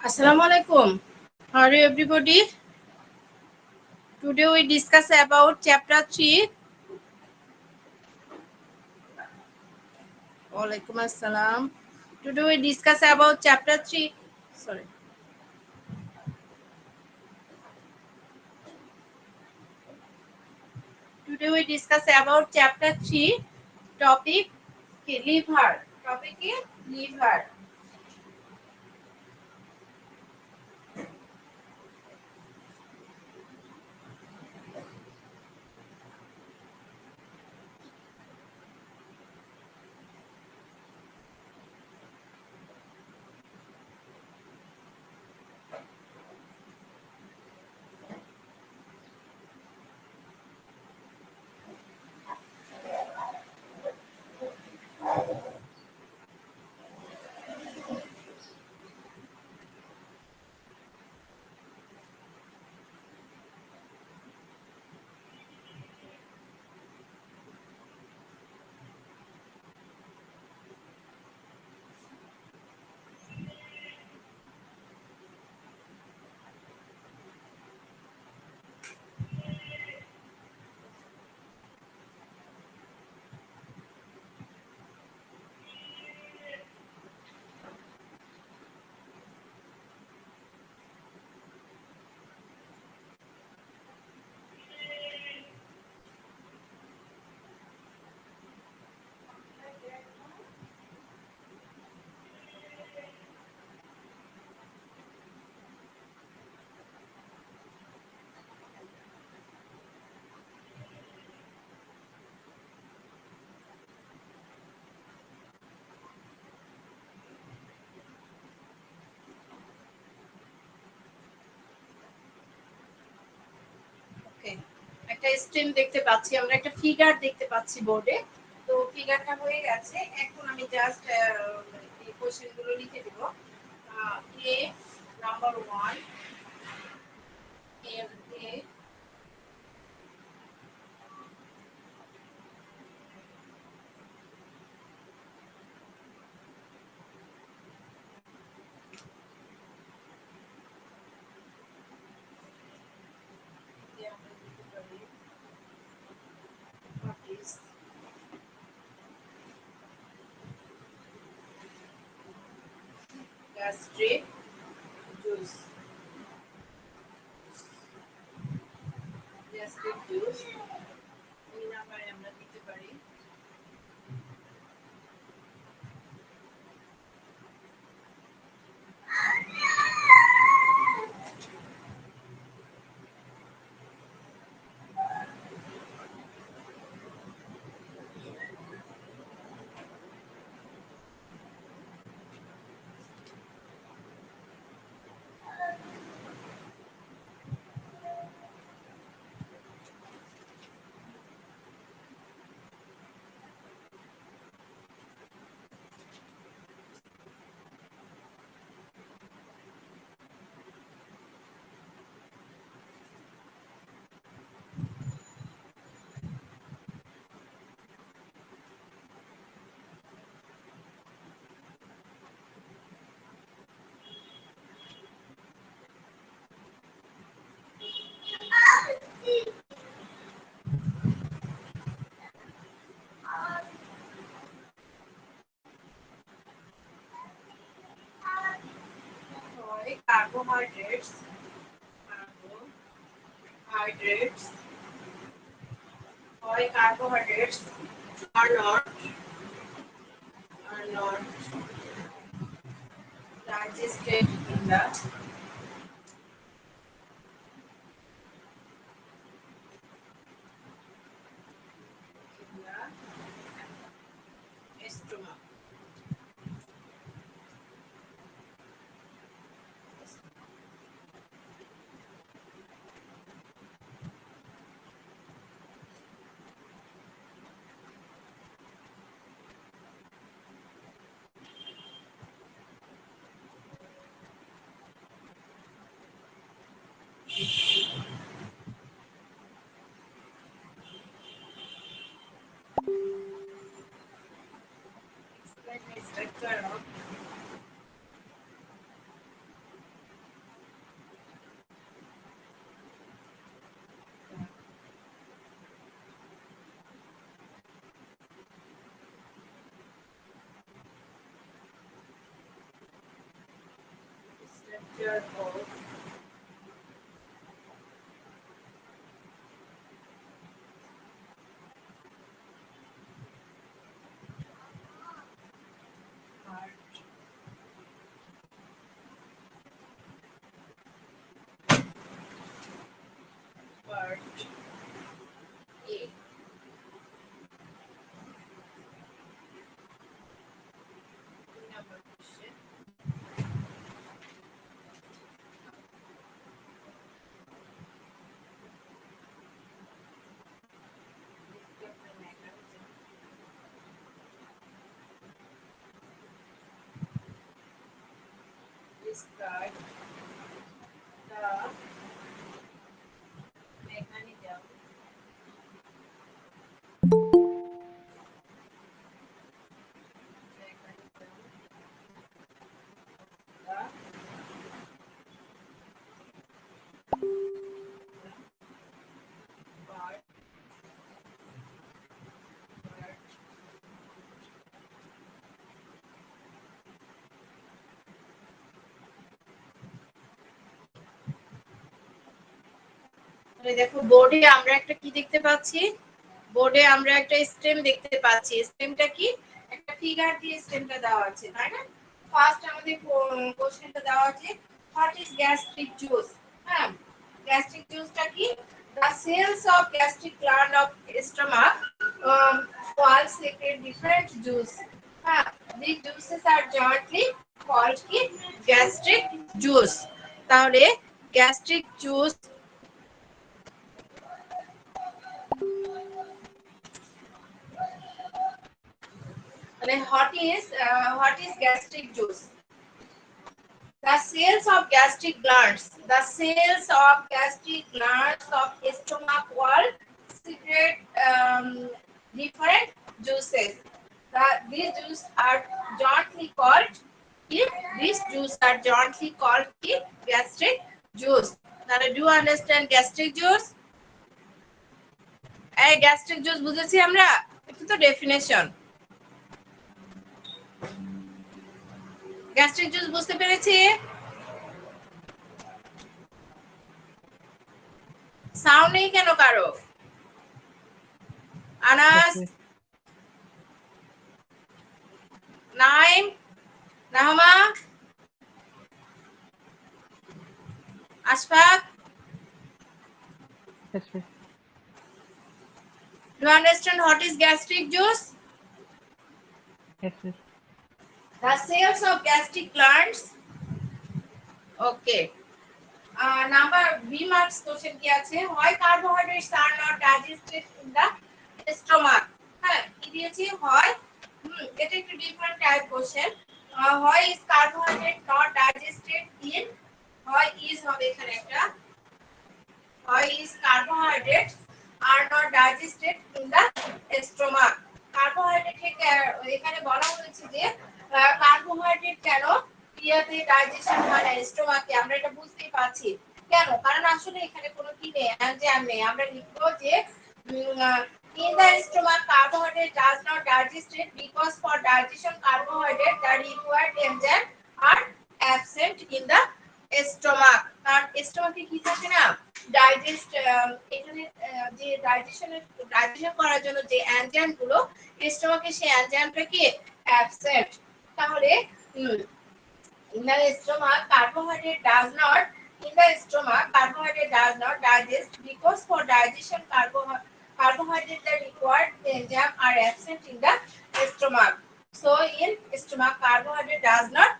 Assalamu alaikum. How are you everybody? Today we discuss about chapter 3. Walaikum assalam. Today we discuss about chapter 3. Sorry. Today we discuss about chapter 3. Topic liver. Topic is liver. ওকে, একটা stream দেখতে পাচ্ছি, আমরা একটা figure দেখতে পাচ্ছি বোর্ডে। তো ফিগারটা হয়ে গেছে, এখন আমি জাস্ট এই কোশ্চেনগুলো লিখে দেব। এ নাম্বার 1 এর এ আমরা লিখতে পারি what is gastric juice, gastric juice এই নাম্বারে আমরা দিতে পারি। হয় কার্বোহাইড্রেটস, কার্বোহাইড্রেটস হয় carbohydrates are not are not digested in the stomach. Explain the structure of Part A. Number question. Describe the mechanism part দেখো বোর্ডে আমরা একটা কি দেখতে পাচ্ছি, বোর্ডে আমরা একটা স্টেম দেখতে পাচ্ছি। স্টেমটা কি, একটা ফিগার দিয়ে স্টেমটা দেওয়া আছে, তাই না? ফার্স্ট আমাদের কোশ্চেনটা দেওয়া আছে, হোয়াট ইজ গ্যাস্ট্রিক জুস। হ্যাঁ, গ্যাস্ট্রিক জুসটা কি? The cells of gastric gland of stomach all secrete different juice. হ্যাঁ, these juices are jointly called কি, gastric juice। তাহলে gastric juice, what is gastric juice? The cells of gastric glands, the cells of gastric glands of stomach wall secrete different juices. These juices are jointly called, these juices are jointly called gastric juice. Now, do you understand gastric juice? এই gastric juice বুঝেছি আমরা, এটা তো definition. Gastric juice বুঝতে পেরেছি? Sound নেই কেন কারো? Anas, Naim, নাহমা, Ashfaq, Yes, miss. do you understand what is gastric juice? Yes, miss. The cells of gastric glands. Okay. Number B marks question কি আছে? Why carbohydrates are not digested in the stomach? হ্যাঁ, কি দিয়েছি? হয়, এটা একটু different type question. Why is carbohydrate not digested in, হয় is হবে এখানে একটা, why is carbohydrates are not digested in the stomach? Carbohydrate এখানে বলা হয়েছে যে কার্বোহাইড্রেট কেন ইয়াতে ডাইজেশন হয় না স্টোমাকে, আমরা এটা বুঝতেই পারছি কেন, কারণ আসলে এখানে কোনো কি নেই, এনজাইম নেই। আমরা লিখবো যে in the stomach carbohydrate does not digest it because for digestion carbohydrate the required enzyme are absent in the stomach। কারণ স্টোমাকে কি থাকে না, ডাইজেস্ট, এখানে যে ডাইজেশন করার জন্য যে এনজাইম গুলো স্টোমাকে, সেই এনজাইমটা কি অ্যাবসেন্ট। তাহলে in the stomach carbohydrate does not, in the stomach carbohydrate does not digest because for digestion carbohydrate the required enzyme are absent in the stomach, so in stomach carbohydrate does not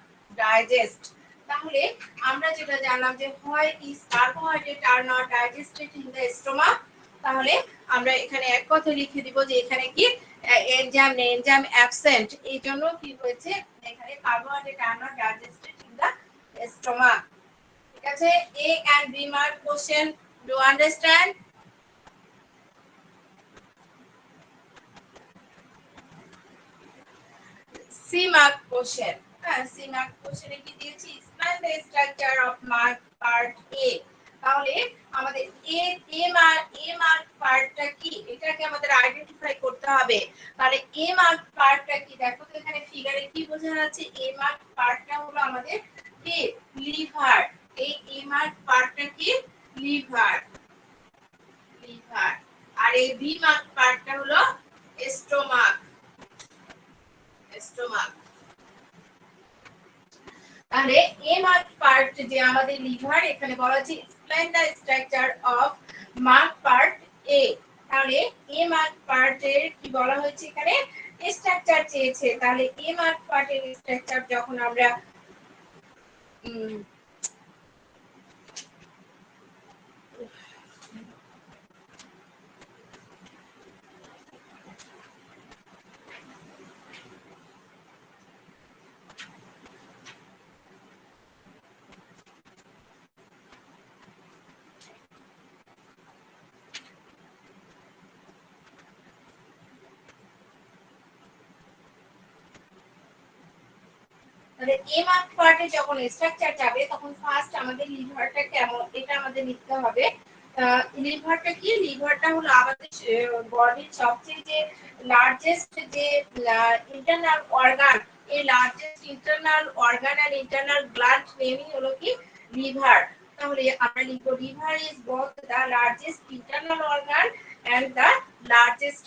digest। তাহলে আমরা যেটা জানলাম যে হয় is carbohydrate are not digested in the stomach, তাহলে আমরা এখানে এক কথা লিখে দিব যে এখানে কি এনজাইম নেই, এনজাইম অ্যাবসেন্ট, এই জন্য কি হয়েছে এখানে carbohydrate are not digested in the stomach. ঠিক আছে, A and B mark question, do understand? C mark question, হ্যাঁ সি মার্ক কোশ্চেনে কি দিয়েছি, explain the structure of mark part A. তাহলে আমাদের এ মার্ক পার্টটা কি, এটাকে আমাদের আইডেন্টিফাই করতে হবে। তাহলে এ মার্ক পার্টটা কি, দেখো তো এখানে ফিগারে কি বোঝানো আছে, এ মার্ক পার্টটা হলো আমাদের কি লিভার, এই এ মার্ক পার্টটা কি লিভার, লিভার। আর এই বি মার্ক পার্টটা হলো স্টোমাক, স্টোমাক। তাহলে এ মার্ক পার্ট যে আমাদের লিভার, এখানে বলা আছে explain the structure of mark part A. তাহলে এ মার্ক পার্টের কি বলা হয়েছে, এখানে স্ট্রাকচার চেয়েছে। তাহলে এ মার্ক পার্টের স্ট্রাকচার যখন আমরা তাহলে এ মার্ক পার্টে যখন স্ট্রাকচার যাবে তখন ফার্স্ট আমাদের লিভারটা কেমন এটা আমাদের লিখতে হবে। লিভারটা কি, লিভারটা হলো আমাদের বডির সবচেয়ে যে লার্জেস্ট যে ইন্টারনাল অর্গান, এই largest internal organ and internal gland নেমই হলো কি লিভার। তাহলে আমরা লিখব liver is both the largest internal organ and the largest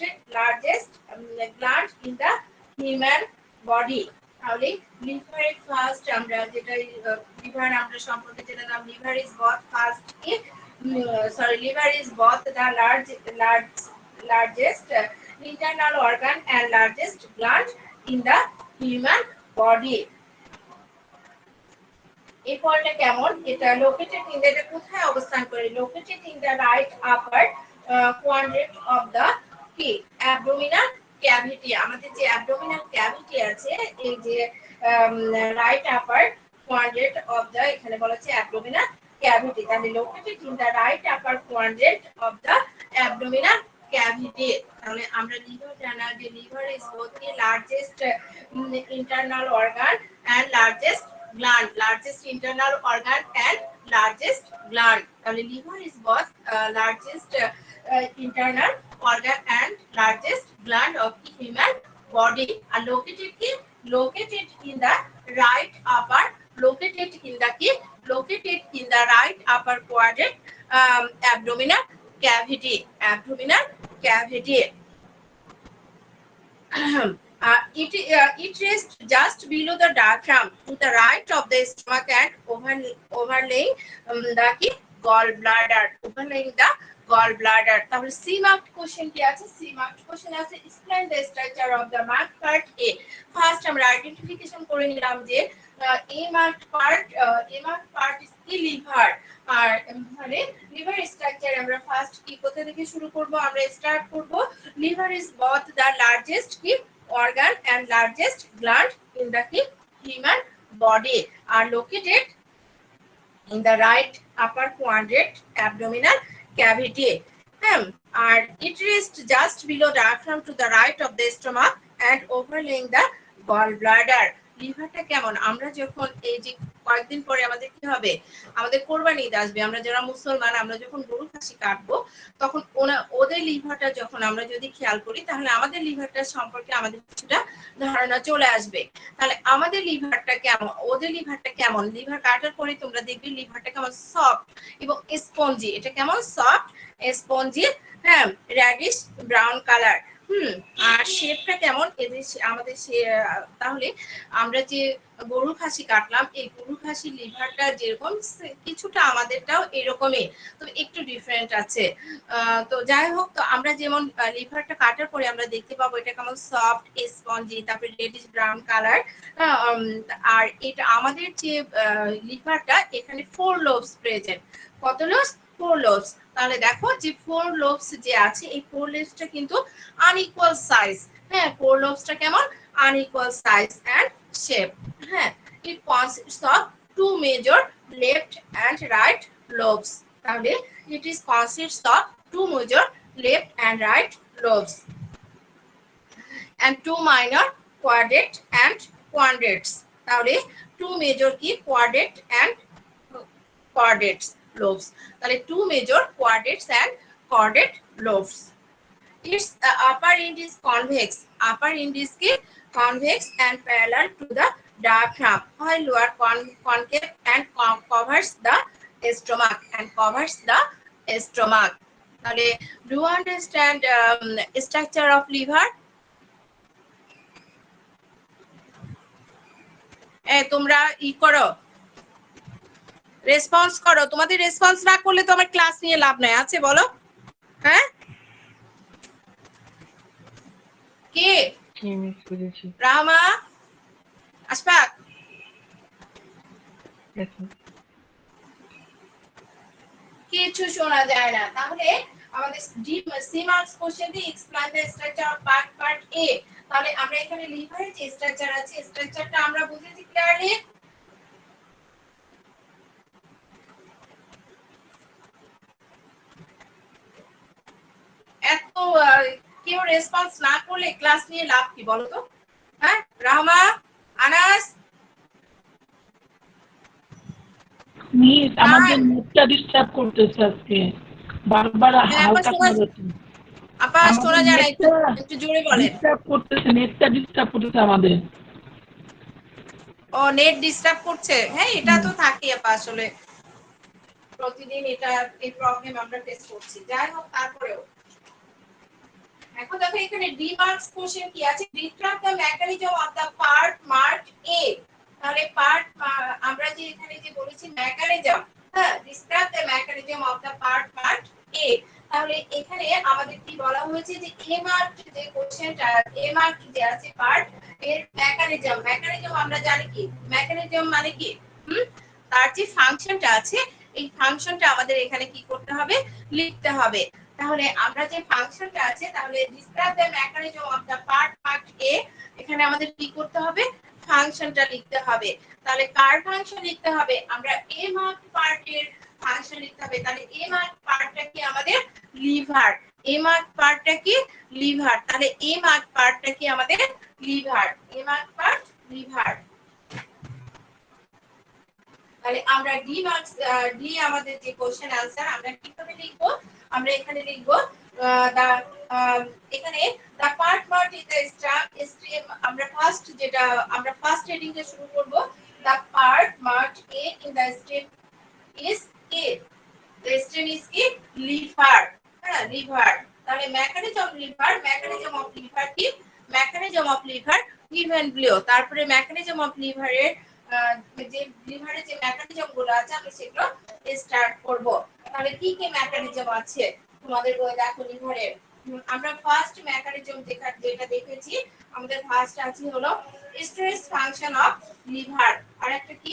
gland in the human body. তাহলে লিভারের ফার্স্ট আমরা যেটা লিভার আমরা সম্পর্কে যেটা নাম, লিভার ইজ বথ ফার্স্ট কি liver is both the largest internal organ and largest gland in the human body. এই ফলটা কেমন, এটা লোকেটেড ইন দ্য, কোথায় অবস্থান করে, located in the right upper quadrant of the কি অ্যাবডোমিনাল ক্যাভিটি। আমাদের যে অ্যাবডোমিনাল ক্যাভিটি আছে, এই যে right upper quadrant of the, এখানে বলা আছে অ্যাবডোমিনাল ক্যাভিটি। তাহলে located in the right upper quadrant of the abdominal cavity. তাহলে আমরা লিভার জানা যে liver is both the largest internal organ and largest gland, largest internal organ and largest gland. তাহলে liver is both largest internal organ and largest gland of the human body. And located in the right upper, located in the right upper quadrant, abdominal cavity, abdominal cavity. It rests just below the diaphragm to the right of the stomach and overlaying the gallbladder, overlaying the gallbladder. তাহলে C marked question কি আছে, C marked question আছে explain the structure of the marked part A. First আমরা identification করে নিলাম যে এ marked part is কি liver. আর মানে লিভার স্ট্রাকচার আমরা ফার্স্ট কি কোথা থেকে শুরু করব, আমরা স্টার্ট করব liver is both the largest organ and largest gland in the human body are located in the right upper quadrant abdominal cavity. And it rests just below diaphragm to the right of the stomach and overlaying the gallbladder. লিভারটা কেমন, আমরা যখন এই যে কয়েকদিন পরে আমাদের কি হবে, আমাদের কোরবানি ঈদ আসবে, আমরা যারা মুসলমান আমরা যখন গরু খাসি কাটবো তখন ওদের লিভারটা যখন আমরা যদি খেয়াল করি তাহলে আমাদের লিভারটা সম্পর্কে আমাদের কিছুটা ধারণা চলে আসবে। তাহলে আমাদের লিভারটা কেমন, ওদের লিভারটা কেমন, লিভার কাটার পরে তোমরা দেখবে লিভারটা কেমন সফট এবং স্পঞ্জি। এটা কেমন সফট স্পঞ্জি, হ্যাঁ, রেডিশ ব্রাউন কালার। আর শেপটা কেমন এদের আমাদের, তাহলে আমরা যে গরু খাসি কাটলাম এই গরু খাসির লিভারটা যেরকম কিছুটা আমাদেরটাও এরকমই, তো একটু ডিফারেন্ট আছে। তো যাই হোক, তো আমরা যেমন লিভারটা কাটার পরে আমরা দেখতে পাবো এটা কেমন সফট স্পঞ্জি, তারপরে রেডিশ ব্রাউন কালার। আর এটা আমাদের যে লিভারটা এখানে 4 লোবস প্রেজেন্ট। কত লোবস? 4 লোবস। তাহলে দেখো যে 4 লোবস যে আছে এই 4 লোবসটা কিন্তু আনইকুয়াল সাইজ। হ্যাঁ, 4 লোবসটা কেমন unequal size and shape. It consists of 2 major left and right lobes. তাহলে it is consists of 2 major left and right lobes and 2 minor quadrate and quadrates. তাহলে 2 major কি quadrate and quadrates lobes. তাহলে 2 major quadrates and quadrate lobes. Its upper end is convex. Upper end is convex and parallel to the diaphragm, while lower concave and covers the stomach তাহলে do you understand structure of liver? তোমরা করো, response করো। তোমাদের response না করলে তো আমার class নিয়ে লাভ নাই, আছে বলো। হ্যাঁ কে? রামা, আশফাক, কিছু শোনা যায় না। তাহলে আমাদের সি মার্কস কোশ্চেন দিয়ে explain the structure of part A. তাহলে আমরা এখানে লিভারের যে স্ট্রাকচার আছে, স্ট্রাকচারটা আমরা বুঝেছি ক্লিয়ারলি। এত কেউ রেসপন্স না করলে ক্লাস নিয়ে লাভ কি বলো তো? হ্যাঁ রাহমা, আনাস, মিস আমাদের নেটটা ডিস্টার্ব করতেছে আজকে, বারবার হালকা শোনা যাচ্ছে। আপা শোনা যায় না, একটু জোরে বলেন। ডিস্টার্ব করতেছে, নেটটা ডিস্টার্ব করতেছে আমাদের। ও নেট ডিস্টার্ব করছে, হ্যাঁ এটা তো থাকে আপা, আসলে প্রতিদিন এটা এই প্রবলেম আমরা ফেস করছি। যাই হোক, তারপরেও এখন দেখো এখানে ডি মার্কস কোশ্চেন কি আছে, describe the mechanism of the part mark A. তাহলে পার্ট আমরা যে এখানে যে বলেছি মেকানিজম, হ্যাঁ describe the mechanism of the part A. তাহলে এখানে আমাদের কি বলা হয়েছে যে এ মার্ক যে কোশ্চেনটা, এ মার্ক যে আছে পার্ট এর মেকানিজম আমরা জানি কি, মেকানিজম মানে কি, তার যে ফাংশনটা আছে এই ফাংশনটা আমাদের এখানে কি করতে হবে, লিখতে হবে। তাহলে আমরা যে ফাংশনটা আছে, তাহলে describe the mechanism of the part এ, এখানে আমাদের কি করতে হবে, ফাংশনটা লিখতে হবে। তাহলে কার ফাংশন লিখতে হবে, আমরা এ মার্ক পার্টের ফাংশন লিখতে হবে। তাহলে এ মার্ক পার্টটা কি আমাদের লিভার, এ মার্ক পার্টটা কি লিভার। তাহলে এ মার্ক পার্টটা কি আমাদের লিভার, এ মার্ক পার্ট লিভার। তাহলে আমরা ডি আমাদের যে কোশ্চেন আনসার আমরা কিভাবে লিখবো, আমরা এখানে লিখবো দা এখানে the part in the stream. আমরা ফার্স্ট হেডিং দিয়ে শুরু করব, the part A in the stream is কি, দ্য স্ট্রিম ইজ কি লিভার, হ্যাঁ লিভার। তাহলে মেকানিজম অফ লিভার কি, mechanism of liver given below. তারপরে মেকানিজম অফ লিভারের যে লিভারের যে মেকানিজম গুলো আছে আমরা সেগুলো স্টার্ট করব। তাহলে কি কি মেকানিজম আছে তোমাদের বই দেখো লিভারের। আমরা ফার্স্ট মেকানিজম যেটা দেখেছি, আমাদের ফার্স্ট আছে হলো স্ট্রেস ফাংশন অফ লিভার, আর একটা কি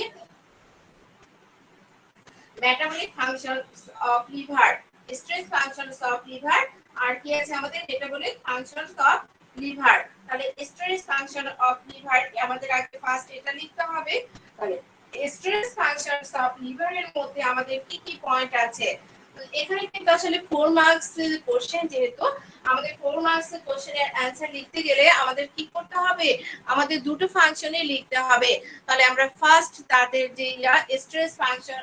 metabolic functions of liver, stress functions of liver, আর কি আছে আমাদের মেটাবলিক ফাংশনস অফ লিভার। তাহলে স্ট্রেস ফাংশন অফ লিভার আমাদের আগে ফার্স্ট এটা লিখতে হবে। তাহলে স্ট্রেস ফাংশনস অফ লিভার এর মধ্যে আমাদের কি কি পয়েন্ট আছে, এখানে কিন্তু আসলে 4 মার্কস এর কোশ্চেন, যেহেতু আমাদের 4 মার্কস এর কোশ্চেনের অ্যানসার লিখতে গেলে আমাদের কি করতে হবে, আমাদের দুটো ফাংশনে লিখতে হবে। তাহলে আমরা ফার্স্ট তাদের যে স্ট্রেস ফাংশন,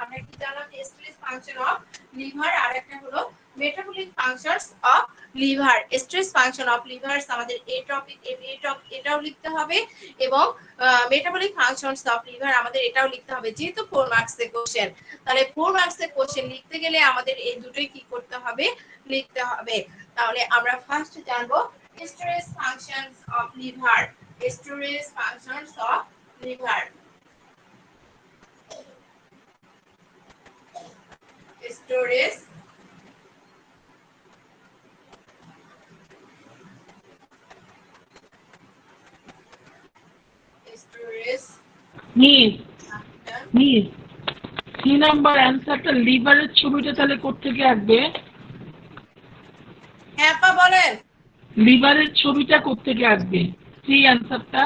আমরা কি জানলাম, স্ট্রেস ফাংশন অফ লিভার, আর একটা হলো metabolic functions of liver. Stress function of liver আমাদের এই টপিক এটাও লিখতে হবে, এবং মেটাবলিক ফাংশনস অফ লিভার আমাদের এটাও লিখতে হবে, যেহেতু 4 মার্কস এর কোশ্চেন। তাহলে 4 মার্কস এর কোশ্চেন লিখতে গেলে আমাদের এই দুটোই কি করতে হবে, লিখতে হবে। তাহলে আমরা ফার্স্ট জানবো stress functions of liver, stress functions of liver. Storage miss 3 number অ্যানসারটা লিভারের ছবিটা তাহলে কোত্থেকে আসবে? হ্যাঁ আপা বলেন। লিভারের ছবিটা কোত্থেকে আসবে, সি অ্যানসারটা?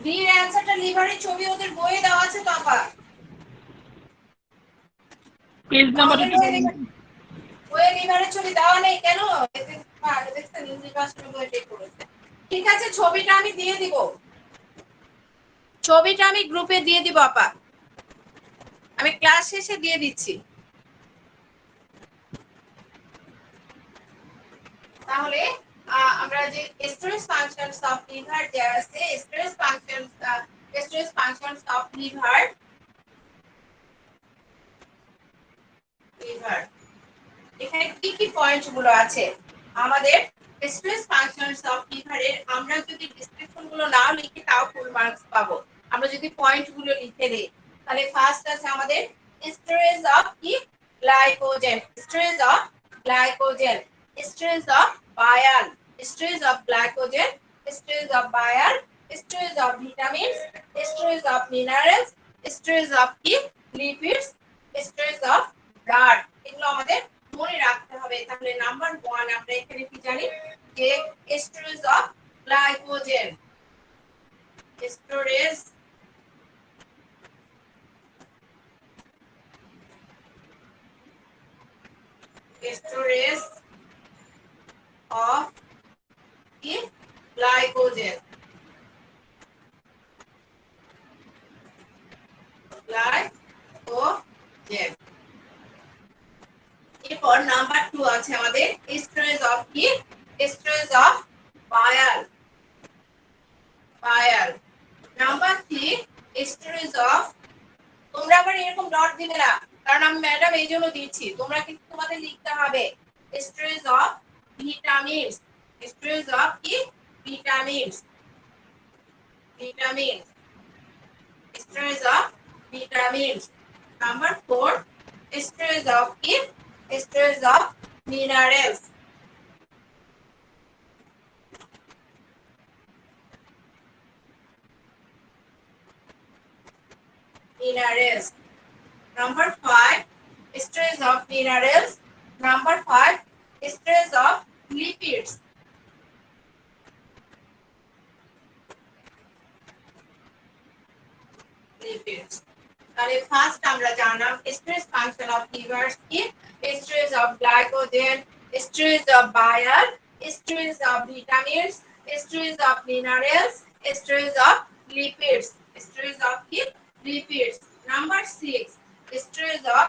ডি এর অ্যানসারটা লিভারের ছবি ওদের বইয়ে দেওয়া আছে তো আপা। পেজ নাম্বারটা একটু বলুন। বইয়ে লিভারের ছবি দেওয়া নেই কেন? দেখছেন ইংলিশ ভার্সনে বইয়ে ঠিক করেছে। ঠিক আছে, ছবিটা আমি দিয়ে দিব, ছবিটা আমি গ্রুপে দিয়ে দিব আপা, আমি ক্লাস শেষে দিয়ে দিচ্ছি। তাহলে আমরা যে স্টোরেজ ফাংশনস অফ লিভার যে আছে, storage functions storage functions of liver এখানে কি কি পয়েন্ট গুলো আছে আমাদের স্টোরেজ ফাংশনস অফ লিভারের আমরা যদি ডেসক্রিপশন গুলো না লিখে তাও ফুল মার্কস পাবো আমরা যদি পয়েন্ট গুলো লিখে দেই তাহলে ফার্স্ট আছে আমাদের স্টোরেজ অফ কি glycogen storage of glycogen storage of bowel storage of glycogen storage of bowel storage of vitamins storage of minerals storage of কি লিপিডস স্টোরেজ অফ ব্লাড এগুলো আমাদের মনে রাখতে হবে তাহলে নাম্বার 1 আমরা এখানে কি জানি যে storage of glycogen storage storage of the glycogen এরপর নাম্বার 2 আছে আমাদের storage of কি storage of bile number 3 storage of তোমরা আবার এরকম ডট দিবে না কারণ আমি ম্যাডাম এই জন্য দিচ্ছি তোমরা কিন্তু তোমাদের লিখতে হবে storage of vitamins storage of কি vitamins storage of vitamins number 4 storage of কি storage of minerals Number 5 storage of minerals. Number 5 storage of lipids. তাহলে ফার্স্ট আমরা জানলাম স্টোরেজ ফাংশন অফ লিভার কি storage of glycogen storage of bowel storage of vitamins storage of minerals storage of lipids storage of কি lipids number 6 storage of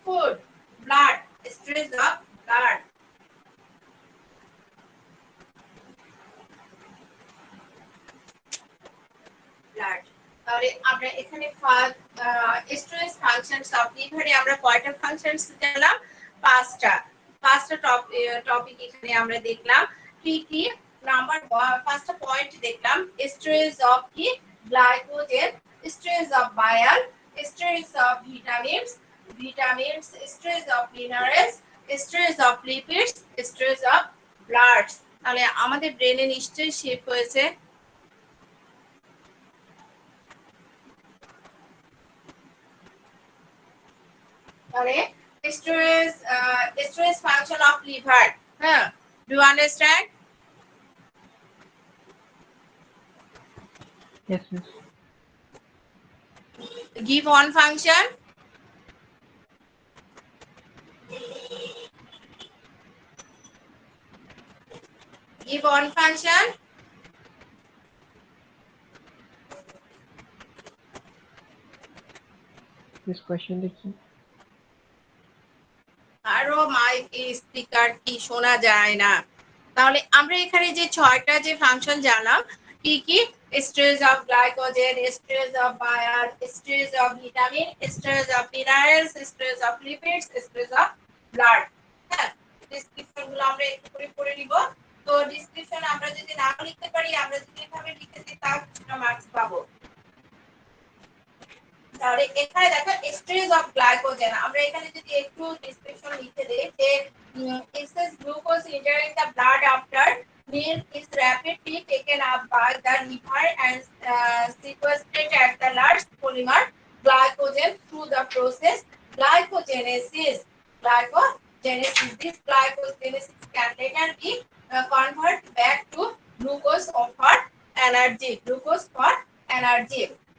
food blood storage of blood তাহলে আমরা এখানে storage functions of লিভারে আমরা কয়টা functions জানলাম পাঁচটা টপিক এখানে আমরা দেখলাম কি কি নাম্বার পাঁচটা পয়েন্ট দেখলাম স্টোরেজ অফ কি glycogen storage of bowel storage of vitamins storage of minerals storage of lipids storage of blood তাহলে আমাদের ব্রেনে নিশ্চয়ই শেপ হয়েছে storage function of liver do you understand Yes, miss. give one function give one function This question দেখি আরো mic speaker কি শোনা যায় না তাহলে আমরা এখানে যে ছয়টা যে ফাংশন জানলাম কি কি storage of glycogen storage of bowel storage of vitamin storage of minerals storage of lipids storage of blood হ্যাঁ ডেসক্রিপশন গুলো আমরা একটু করে পড়ে নিব তো ডেসক্রিপশন আমরা যদি না লিখতে পারি আমরা যদি এভাবে লিখে দিই তাও কিছুটা মার্কস পাবো তাহলে এখানে দেখো স্টোরেজ অফ গ্লাইকোজেন আমরা এখানে যদি একটু ডেসক্রিপশন লিখে দেই যে excess glucose entering the blood after meal is rapidly taken up by the liver and sequestrated at the large polymer glycogen through the process glycogenesis this glycogenesis can later be convert back to glucose for energy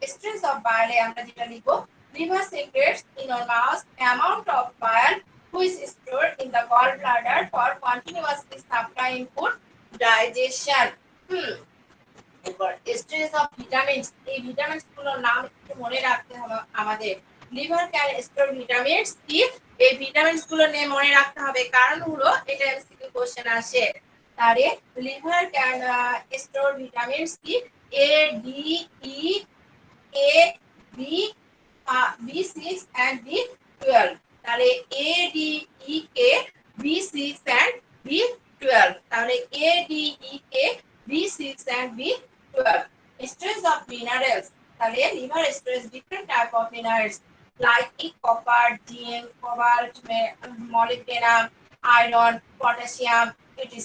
Stress of bile আমরা যেটা লিখব liver secretes enormous amount of bile which is stored in the gallbladder for continuously supplying food digestion এরপর stress of vitamins এই vitamins গুলোর নাম একটু মনে রাখতে হবে আমাদের liver can store vitamins কি এই ভিটামিনস গুলো নিয়ে মনে রাখতে হবে কারণ হলো এটা এমসিকিউ কোশ্চেন আসে তাহলে লিভার ক্যান স্টোর ভিটামিনস কি A D E A B B6 and B12 তাহলে A D E K B6 and B12 তাহলে A D E K B6 and B12 stress of minerals তাহলে liver stress different type of minerals like copper zinc cobalt molybdenum iron potassium etc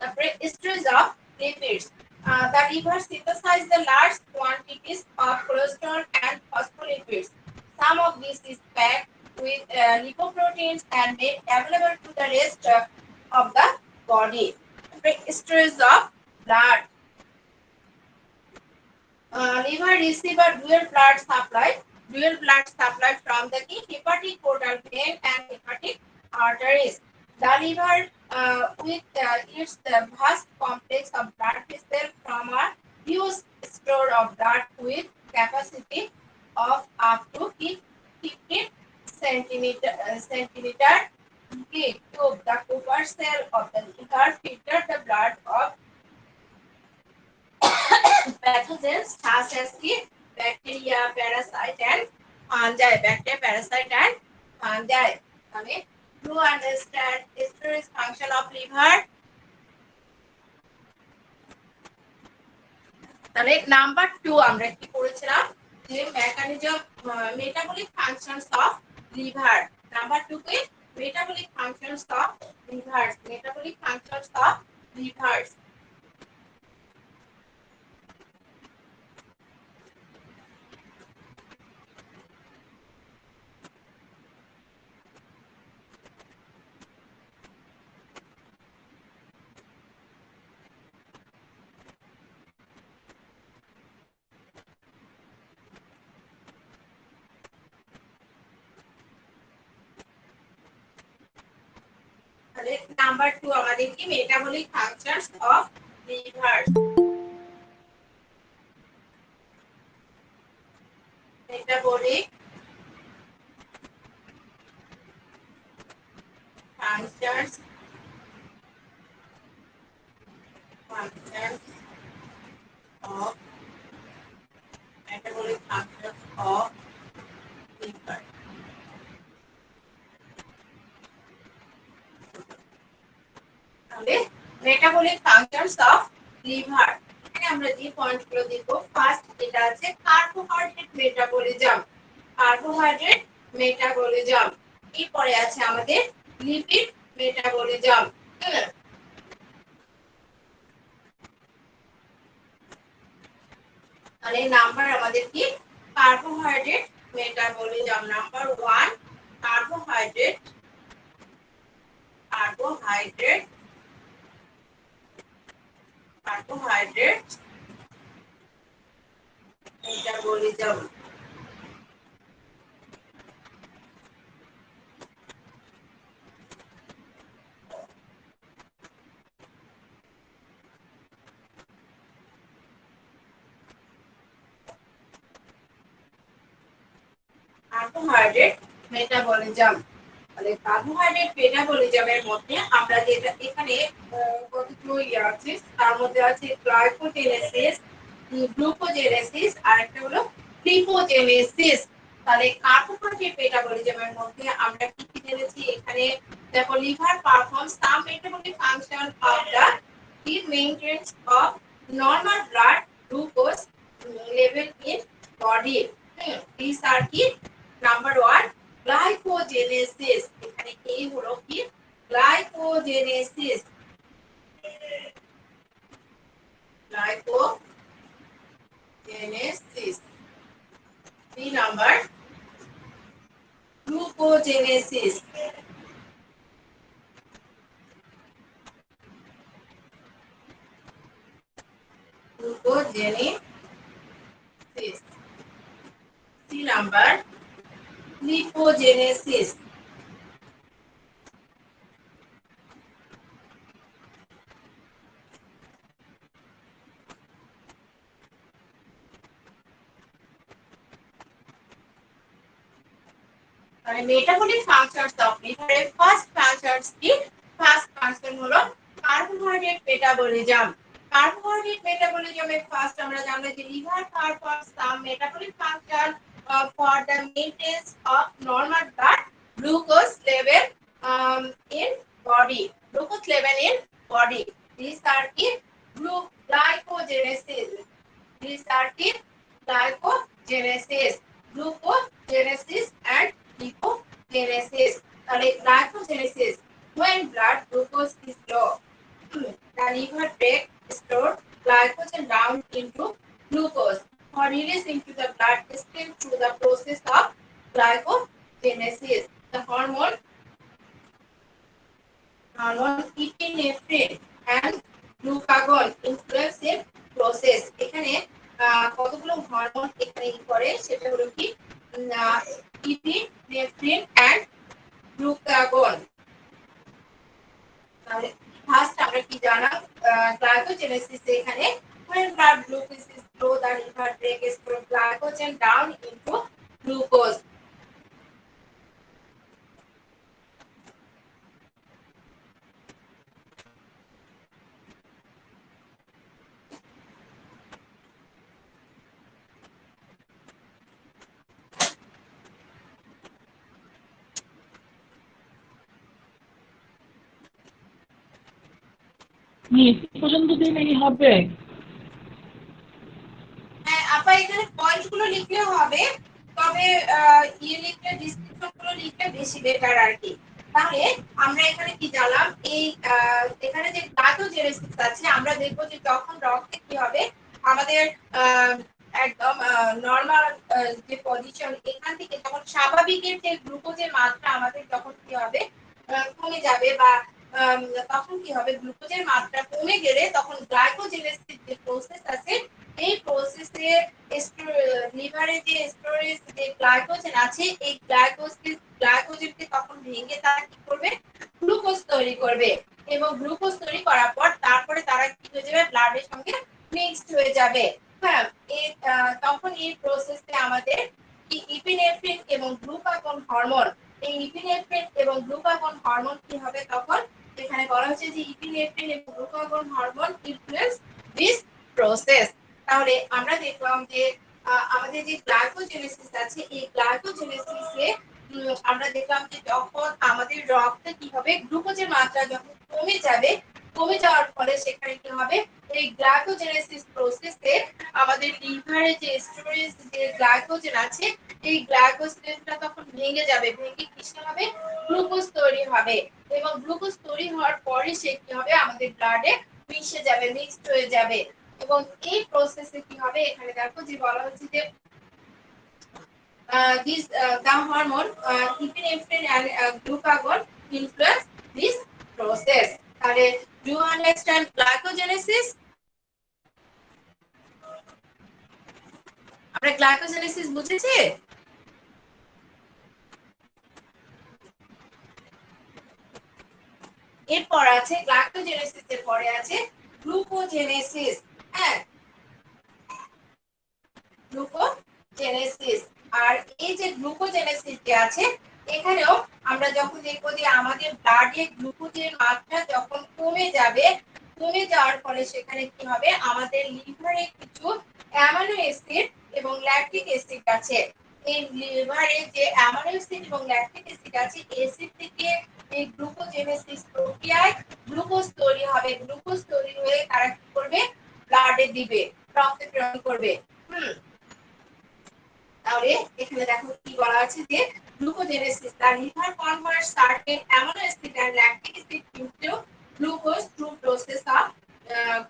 তারপরে stress of lipids the liver synthesize the large quantities of cholesterol and phospholipids some of this is packed with lipoproteins and made available to the rest of the body stress of blood liver receive a dual blood supply from the hepatic portal vein and hepatic arteries. The liver, with its vast complex of blood vessels, from a huge store of blood with capacity of up to 50 centimeter cube. The Cooper cell of the liver filter the blood of pathogens such as bacteria, parasite, and fungi. Bacteria, parasite, and fungi. Okay. To understand storage function of liver, তাহলে number 2 আমরা কি পড়েছিলাম যে mechanism metabolic functions of liver number 2 K metabolic functions of liver তাহলে number 2 আমাদের কি metabolic functions of liver metabolic functions of metabolic functions of liver তাহলে metabolic functions of liver এখানে আমরা যে পয়েন্টগুলো দেখব ফার্স্ট এটা আছে কার্বোহাইড্রেট মেটাবলিজম এরপরে আছে আমাদের লিপিড মেটাবলিজম তাহলে নাম্বার আমাদের কি carbohydrate metabolism number 1 carbohydrate metabolism carbohydrate metabolism তাহলে কার্বোহাইড্রেট মেটাবলিজমের মধ্যে আমরা যেটা এখানে কতগুলো আছে তার মধ্যে আছে গ্লাইকোজেনেসিস গ্লুকোজেনেসিস আর একটা হলো লিপোজেনেসিস তাহলে কার্বোহাইড্রেট মেটাবলিজমের মধ্যে আমরা কি কি জেনেছি এখানে দেখো liver performs some metabolic function of the maintenance of normal blood glucose level in body these are key number 1 glycogenesis এখানে কি হলো কি glycogenesis C number glucogenesis C number lipogenesis metabolic functions of liver first functions কি first function হলো carbohydrate metabolism. Carbohydrate মেটাবলিজমে first আমরা জানবো যে liver performs some metabolic function for the maintenance of normal blood glucose level in body. Glucose level in body. These are the glycogenesis. These are the glycogenesis. Glucogenesis and lipogenesis. Glycogenesis. When blood glucose is low, the liver breaks stored glycogen down into glucose or released into the bloodstream through the process of glycogenesis. The hormone epinephrine and glucagon influence the process. এখানে কতগুলো hormone এখানে করে সেটা হলো কি epinephrine and glucagon. তাহলে first আমরা কি জানলাম গ্লাইকোজেনেসিস এখানে when blood glucose is low the liver breaks glycogen down into glucose. পর্যন্ত দিলেই হবে। হ্যাঁ আপা এখানে পয়েন্টগুলো লিখলেও হবে, তবে লিখলে ডিসক্রিপশনগুলো লিখলে বেশি বেটার আর কি। তাহলে আমরা এখানে কি জানলাম এই এখানে যে গ্লাইকোজেনেসিস আছে আমরা দেখব যে যখন রক্তে কি হবে আমাদের একদম নরমাল যে পজিশন এখান থেকে যখন স্বাভাবিকের যে গ্লুকোজের মাত্রা আমাদের যখন কি হবে কমে যাবে বা তখন কি হবে গ্লুকোজের মাত্রা কমে গেলে তখন গ্লাইকোজেনেসিস যে প্রসেস আছে এই প্রসেসে লিভারে যে স্টোরেজ যে গ্লাইকোজেন আছে এই গ্লাইকোজেনকে তখন ভেঙে তারা কি করবে গ্লুকোজ তৈরি করবে এবং গ্লুকোজ তৈরি করার পর তারপরে তারা কি হয়ে যাবে ব্লাডের সঙ্গে মিক্সড হয়ে যাবে। হ্যাঁ তখন এই প্রসেসে আমাদের কি ইপিনেফ্রিন এবং গ্লুকাগন হরমোন এই ইপিনেফ্রিন এবং গ্লুকাগন হরমোন কি হবে তখন এখানে বলা হচ্ছে যে ইপিনেফ্রিন এবং glucagon hormone influence this process. তাহলে আমরা দেখলাম যে আমাদের যে গ্লাইকোজেনেসিস আছে এই গ্লাইকোজেনেসিসে আমরা দেখলাম যে যখন আমাদের রক্তে কি হবে গ্লুকোজের মাত্রা যখন কমে যাবে কমে যাওয়ার ফলে সেখানে কি হবে এই গ্লাইকোজেনেসিস প্রসেসে আমাদের লিভারে যে স্টোরেজ যে গ্লাইকোজেন আছে এই গ্লাইকোজেনটা তখন ভেঙে যাবে, ভেঙে কিসে হবে গ্লুকোজ তৈরি হবে এবং গ্লুকোজ তৈরি হওয়ার পরে সে কি হবে আমাদের ব্লাডে মিশে যাবে, মিক্সড হয়ে যাবে এবং এই প্রসেসে কি হবে এখানে দেখো যে বলা হচ্ছে যে the hormone epinephrine and glucagon influence this process. তাহলে do you understand glycogenesis? আমরা গ্লাইকোজেনেসিস বুঝেছি। এরপর আছে গ্লাইকোজেনেসিস এর পরে আছে গ্লুকোজেনেসিস। হ্যাঁ গ্লুকোজেনেসিস আর এই যে গ্লুকোজেনেসিস যে আছে এখানেও আমরা যখন দেখবো যে আমাদের ব্লাডে গ্লুকোজের মাত্রা যখন কমে যাবে কমে যাওয়ার ফলে সেখানে কি হবে আমাদের লিভারে কিছু অ্যামাইনো অ্যাসিড এবং ল্যাকটিক অ্যাসিড আছে এই লিভারে যে অ্যামাইনো অ্যাসিড এবং ল্যাকটিক অ্যাসিড আছে অ্যাসিড থেকে এই গ্লুকোজেনেসিস প্রক্রিয়ায় গ্লুকোজ তৈরি হবে, গ্লুকোজ তৈরি হয়ে তারা কি করবে ব্লাডে দিবে, রক্তে প্রেরণ করবে। তাহলে এখানে দেখো কি বলা আছে যে glucogenesis the liver converts certain amino acid and lactic acid into glucose through process of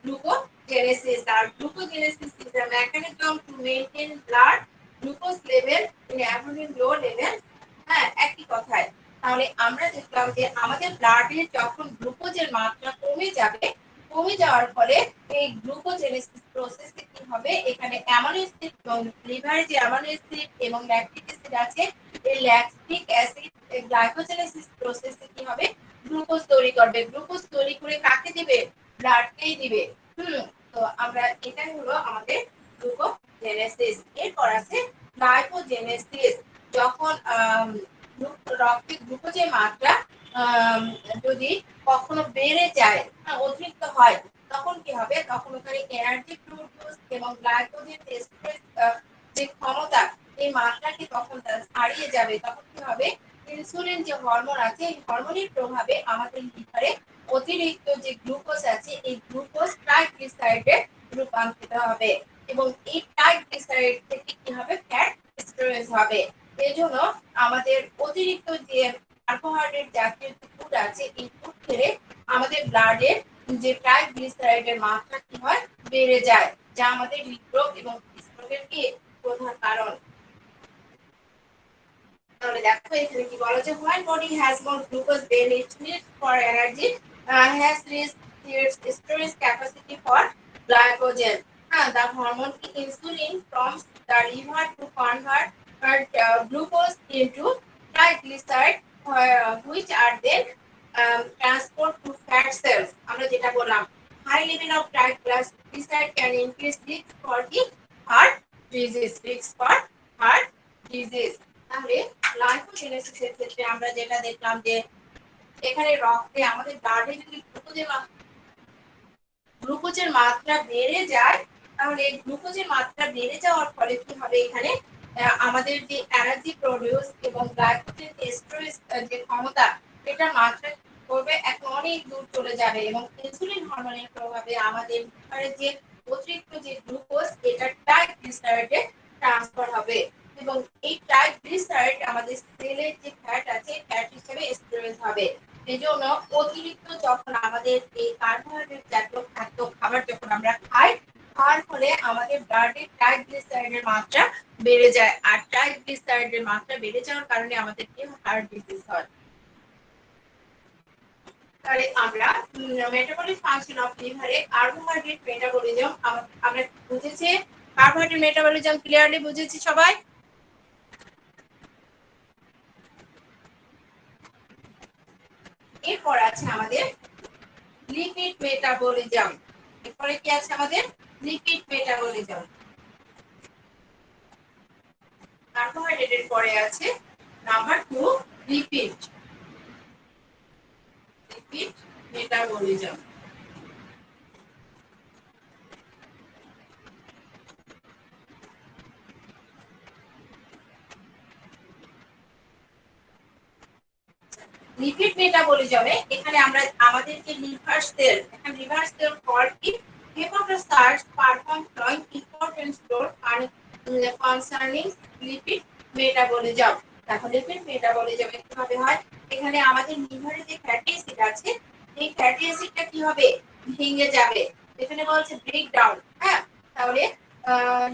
glucogenesis. Our glucogenesis is a mechanism to maintain blood glucose level in abnormal low level. হ্যাঁ একই কথায় তাহলে আমরা দেখলাম যে আমাদের ব্লাডে যখন গ্লুকোজের মাত্রা কমে যাবে কমে যাওয়ার ফলে এই গ্লুকোজেনেসিস প্রসেসে কি হবে এখানে অ্যামাইনো অ্যাসিড এবং লিভারে যে অ্যামাইনো অ্যাসিড এবং ল্যাকটিক অ্যাসিড আছে এই ল্যাকটিক অ্যাসিড গ্লাইকোজেনেসিস প্রসেসে কি হবে গ্লুকোজ তৈরি করবে, গ্লুকোজ তৈরি করে কাকে দিবে ব্লাডকেই দিবে। তো আমরা এটাই হলো আমাদের গ্লুকোজেনেসিস। এরপর আছে গ্লাইকোজেনেসিস যখন রক্তে গ্লুকোজের মাত্রা যদি কখনো বেড়ে যায়, অতিরিক্ত হয়, তখন কি হবে? তখন ওখানে এনার্জি প্রডিউস এবং গ্লাইকোজেন যে ক্ষমতা, এই মাত্রাটি তখন হারিয়ে যাবে। তখন কি হবে? ইনসুলিন যে হরমোন আছে, এই হরমোনের প্রভাবে আমাদের লিভারে অতিরিক্ত যে গ্লুকোজ আছে, এই গ্লুকোজ ট্রাইগ্লিসারাইডে রূপান্তরিত হবে এবং এই ট্রাইগ্লিসারাইড থেকে কি হবে? ফ্যাট স্টোরেজ হবে। এজন্য আমাদের অতিরিক্ত যে কার্বোহাইড্রেট জাতীয় ফুড আছে, এই ফুড খেলে আমাদের ব্লাডে যে ট্রাইগ্লিসারাইডের মাত্রা কি হয়? বেড়ে যায়, যা আমাদের হৃদরোগ এবং স্ট্রোকের কি প্রধান কারণ। তাহলে দেখো এখানে কি বলা যায়? when body has more glucose than it needs for energy, has reached its storage capacity for glycogen. The hormone insulin prompts the liver to convert glucose into triglyceride, which are then transport to fat cells. আমরা যেটা বললাম, high level of triglyceride can increase risk for the heart disease. তাহলে লাইপোজেনেসিসের ক্ষেত্রে আমরা যেটা দেখলাম যে এখানে রক্তে আমাদের ব্লাডে যদি গ্লুকোজের মাত্রা বেড়ে যায়, তাহলে গ্লুকোজের মাত্রা বেড়ে যাওয়ার ফলে কি হবে? এখানে আমাদের যে এনার্জি প্রডিউস এবং গ্লাইকোজেন স্টোরেজ যে ক্ষমতা, এটা মাত্রা করবে এখন অনেক দূর চলে যাবে এবং ইনসুলিন হরমোনের প্রভাবে আমাদের লিভারে যে অতিরিক্ত যে গ্লুকোজ, এটা ট্রাইগ্লিসারাইডে ট্রান্সফার হবে এবং এই ট্রাইগ্লিসারাইড আমাদের সেলের যে ফ্যাট আছে, ফ্যাট হিসেবে স্টোরেজ হবে। এজন্য অতিরিক্ত যখন আমাদের এই কার্বোহাইড্রেট জাতীয় খাদ্য খাবার যখন আমরা খাই, খাওয়ার ফলে আমাদের ব্লাডে ট্রাইগ্লিসারাইডের মাত্রা বেড়ে যায়, আর ট্রাইগ্লিসারাইডের মাত্রা বেড়ে যাওয়ার কারণে আমাদের কি হার্ট ডিজিজ হয়। তাহলে আমরা মেটাবলিক ফাংশন অফ লিভারে কার্বোহাইড্রেট মেটাবলিজম আমরা বুঝেছি। কার্বোহাইড্রেট মেটাবলিজম ক্লিয়ারলি বুঝেছি সবাই? এরপর আছে আমাদের লিপিড মেটাবলিজম। এরপরে কি আছে আমাদের? Lipid metabolism. কার্বোহাইড্রেটের পরে আছে নাম্বার 2 লিপিড মেটাবলিজম। লিপিড মেটাবলিজমে এখানে আমরা আমাদের যে লিভার সেল, এখানে লিভার সেল কল কি hepatocytes perform flowing important role concerning lipid metabolism. দেখো লিপিড মেটাবলিজমে কিভাবে হয়? এখানে আমাদের লিভারে যে ফ্যাটি অ্যাসিড আছে, এই ফ্যাটি অ্যাসিডটা কি হবে? ভেঙে যাবে। এখানে বলছে ব্রেক ডাউন। হ্যাঁ, তাহলে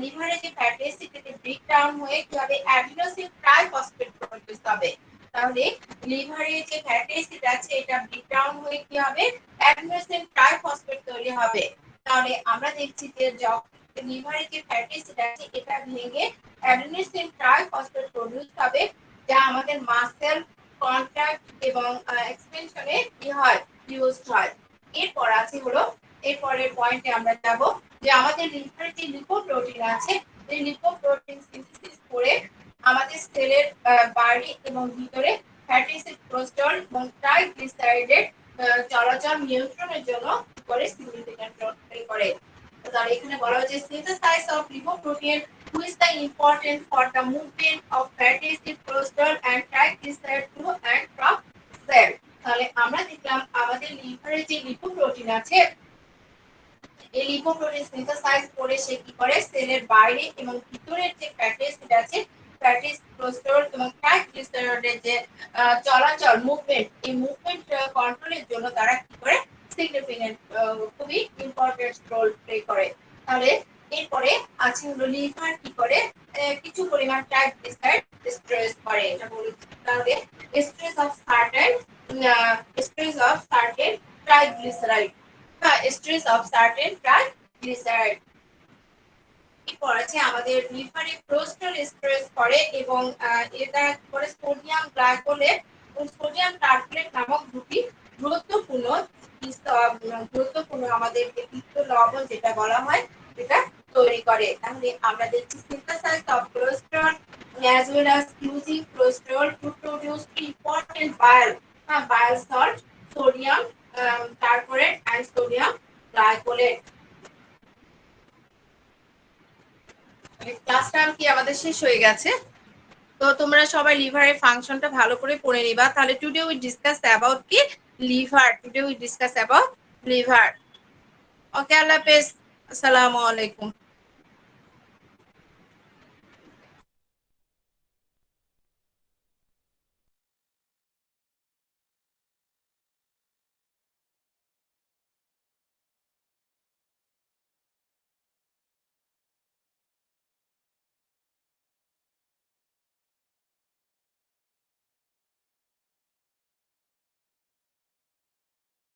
লিভারে যে ফ্যাটি অ্যাসিড থেকে ব্রেক ডাউন হয়ে কি হবে? অ্যাডিনোসিন ট্রাইফসফেট প্রডিউস হবে। তাহলে লিভারে যে ফ্যাটি অ্যাসিড আছে, এটা ব্রেক ডাউন হয়ে কি হবে? অ্যাডিনোসিন ট্রাইফসফেট তৈরি হবে। তাহলে আমরা দেখছি যে লিভারে যে ফ্যাটি অ্যাসিড আছে, এটা ভেঙে অ্যাডিনোসিন ট্রাইফসফেট প্রডিউস হবে, যা আমাদের মাসেল কন্ট্রাক্ট এবং এক্সপেনশনে কি হয়? ইউজড হয়। এরপর আছে হলো, এরপরের পয়েন্টে আমরা যাব যে আমাদের লিভারে যে লিপোপ্রোটিন আছে, এই লিপোপ্রোটিন সিনথেসিস করে আমাদের সেলের বাইরে এবং ভিতরে ফ্যাটি অ্যাসিড, কোলেস্টেরল এবং ট্রাইগ্লিসারাইডের চলাচল নিয়ন্ত্রণের জন্য করে সিগনিফিক্যান্ট রোল প্লে করে। তাহলে এখানে বলা হয়েছে synthesise of lipoprotein which is important for the movement of fatty acid, cholesterol and triglyceride to and from cell. তাহলে আমরা দেখলাম আমাদের লিভারে যে লিপোপ্রোটিন আছে, এই লিপোপ্রোটিন সিনথেসাইজ করে সে কি করে? সেলের বাইরে এবং ভিতরের যে ফ্যাটি অ্যাসিড আছে, ফ্যাটি কোলেস্টেরল এবং ট্রাইগ্লিসারাইডের যে চলাচল মুভমেন্ট, এই মুভমেন্ট কন্ট্রোলের জন্য তারা কি করে? সিগনিফিক্যান্ট, খুবই ইম্পর্টেন্ট রোল প্লে করে। তাহলে এরপরে আছে হলো লিভার কি করে? কিছু পরিমাণ ট্রাইগ্লিসারাইড স্টোরেজ করে, এটা বলেছি। তাহলে storage of certain triglyceride, storage of certain triglyceride. এরপর আছে আমাদের লিভারে কোলেস্টেরল স্টোরেজ করে এবং এটা করে সোডিয়াম গ্লাইকোলেট এবং সোডিয়াম টার্টলেট নামক দুটি গুরুত্বপূর্ণ আমাদের যে পিত্ত লবণ যেটা বলা হয়, এটা তৈরি করে। তাহলে আমরা দেখছি synthesise of cholesterol as well as using cholesterol to produce important bile হ্যাঁ, bile salt, sodium taurocholate and sodium glycolate. ক্লাসটা কি আমাদের শেষ হয়ে গেছে। তো তোমরা সবাই লিভারের ফাংশনটা ভালো করে পড়ে নিবা। তাহলে টুডে উই ডিসকাস অ্যাবাউট কি লিভার, today we discuss about liver. Okay, আল্লাহ হাফেজ, আসসালামু আলাইকুম।